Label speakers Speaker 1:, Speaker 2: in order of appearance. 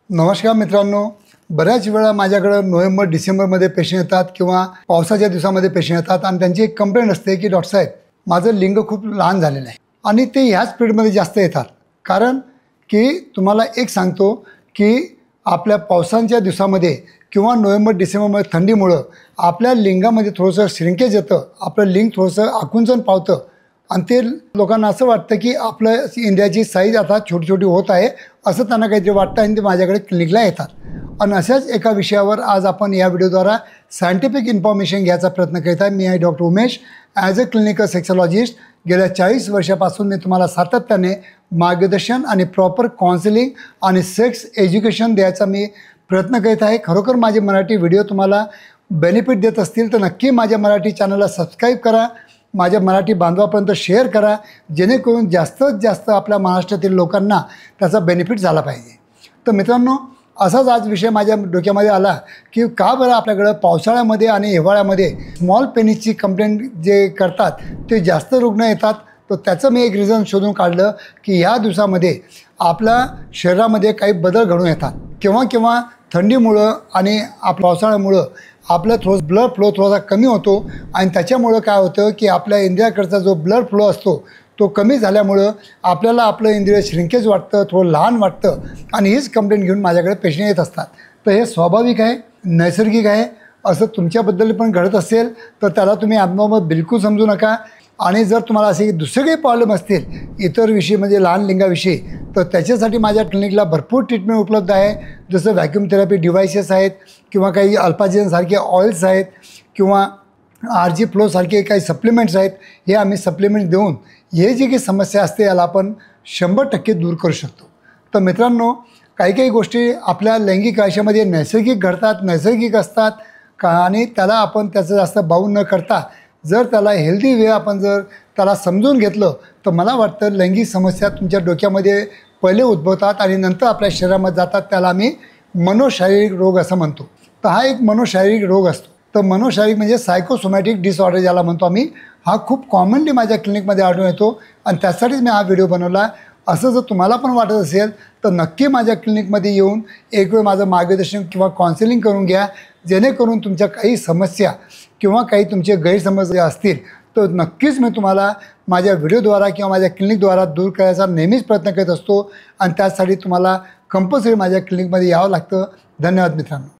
Speaker 1: नमस्कार मित्रांनो, बऱ्याच वेळा माझ्याकडे नोव्हेंबर डिसेंबरमध्ये पेशंट येतात किंवा पावसाच्या दिवसामध्ये पेशंट येतात आणि त्यांची एक कंप्लेंट असते की डॉक्टर साहेब, माझं लिंग खूप लहान झालेलं आहे आणि ते ह्याच पिरियडमध्ये जास्त येतात. कारण की तुम्हाला एक सांगतो की आपल्या पावसांच्या दिवसामध्ये किंवा नोव्हेंबर डिसेंबरमध्ये थंडीमुळं आपल्या लिंगामध्ये थोडंसं श्रिंकेज येतं, आपलं लिंग थोडंसं आकुंचन पावतं आणि ते लोकांना असं वाटतं की आपलं इंडियाची साईज आता छोटी छोटी होत आहे असं त्यांना काहीतरी वाटतं आणि ते माझ्याकडे क्लिनिकला येतात. आणि अशाच एका विषयावर आज आपण या व्हिडिओद्वारा सायंटिफिक इन्फॉर्मेशन घ्यायचा प्रयत्न करीत आहे. मी आहे doctor Umesh, as a clinical sexologist. गेल्या 40 वर्षापासून मी तुम्हाला सातत्याने मार्गदर्शन आणि प्रॉपर काउन्सिलिंग आणि सेक्स एज्युकेशन द्यायचा मी प्रयत्न करीत आहे. खरोखर माझे मराठी व्हिडिओ तुम्हाला बेनिफिट देत असतील तर नक्की माझ्या मराठी चॅनलला सबस्क्राईब करा, माझ्या मराठी बांधवापर्यंत शेअर करा, जेणेकरून जास्तीत जास्त आपल्या महाराष्ट्रातील लोकांना त्याचा बेनिफिट झाला पाहिजे. तर मित्रांनो, असाच आज विषय माझ्या डोक्यामध्ये आला की का बरं आपल्याकडं पावसाळ्यामध्ये आणि हिवाळ्यामध्ये स्मॉल पेनिसची कंप्लेंट जे करतात ते जास्त रुग्ण येतात. तर त्याचं मी एक रिझन शोधून काढलं की ह्या दिवसामध्ये आपल्या शरीरामध्ये काही बदल घडून येतात. केव्हा केव्हा थंडीमुळं आणि पावसाळ्यामुळं आपलं थोडं ब्लड फ्लो थोडासा कमी होतो आणि त्याच्यामुळं काय होतं की आपल्या इंद्रियाकडचा जो ब्लड फ्लो असतो तो कमी झाल्यामुळं आपल्याला आपलं इंद्रिय श्रिंकेज वाटतं, थोडं लहान वाटतं आणि हीच कंप्लेंट घेऊन माझ्याकडे पेशंट येत असतात. तर हे स्वाभाविक आहे, नैसर्गिक आहे. असं तुमच्याबद्दल पण घडत असेल तर त्याला तुम्ही ॲबनॉर्मल बिलकुल समजू नका. आणि जर तुम्हाला असे दुसरे काही प्रॉब्लेम असतील इतर विषयी म्हणजे लहान लिंगाविषयी तर त्याच्यासाठी माझ्या क्लिनिकला भरपूर ट्रीटमेंट उपलब्ध आहे. जसं व्हॅक्यूम थेरपी डिव्हायसेस आहेत किंवा काही अल्पाजिनसारखे ऑइल्स आहेत किंवा RG फ्लोसारखे काही सप्लिमेंट्स आहेत. हे आम्ही सप्लिमेंट्स देऊन हे जी काही समस्या असते याला आपण 100% दूर करू शकतो. तर मित्रांनो, काही काही गोष्टी आपल्या लैंगिक आयुष्यामध्ये नैसर्गिक घडतात, नैसर्गिक असतात का आणि त्याला आपण त्याचं जास्त बाऊ न करता जर त्याला हेल्दी वे आपण जर त्याला समजून घेतलं तर मला वाटतं लैंगिक समस्या तुमच्या डोक्यामध्ये पहिले उद्भवतात आणि नंतर आपल्या शरीरामध्ये जातात. त्याला आम्ही मनोशारीरिक रोग असं म्हणतो. तर हा एक मनोशारीरिक रोग असतो. तर मनोशारीरिक म्हणजे सायकोसोमॅटिक डिसऑर्डर ज्याला म्हणतो आम्ही, हा खूप कॉमनली माझ्या क्लिनिकमध्ये आढळून येतो आणि त्यासाठीच मी हा व्हिडिओ बनवला. असं जर तुम्हाला पण वाटत असेल तर नक्की माझ्या क्लिनिकमध्ये येऊन एक वेळ माझं मार्गदर्शन किंवा काउन्सिलिंग करून घ्या, जेणेकरून तुमच्या काही समस्या किंवा काही तुमचे गैरसमज असतील तर नक्कीच मी तुम्हाला माझ्या व्हिडिओद्वारा किंवा माझ्या क्लिनिकद्वारा दूर करायचा नेहमीच प्रयत्न करत असतो आणि त्यासाठी तुम्हाला कंपल्सरी माझ्या क्लिनिकमध्ये यावं लागतं. धन्यवाद मित्रांनो.